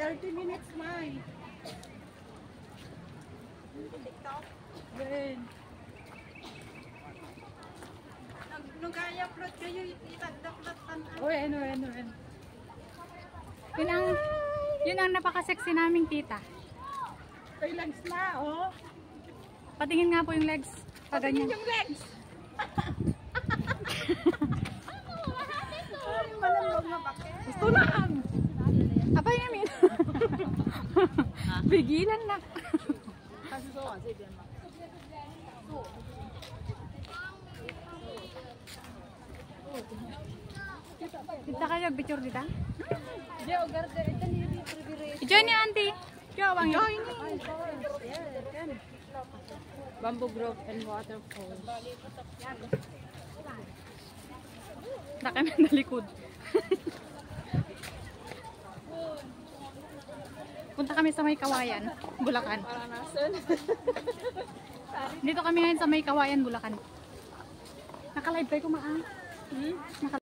30 minutes, Mai. TikTok? Then. Nagaya plot kayo, itagdaklatan. Uy, ano. Yun ang napaka-sexy naming tita. May legs na, oh. Patingin nga po yung legs. Patingin yung legs. Ay, malamog na bakit? Gusto lang. Apa yamin? Bigilan na. Kita kayo picture dita? Diyan ni auntie. Jawang yun. Bamboo Grove and Waterfall. Na kami na likod. Punta kami sa May Kawayan, Bulacan. Dito kami ngayon sa May Kawayan, Bulacan. Naka-live tayo kumaan.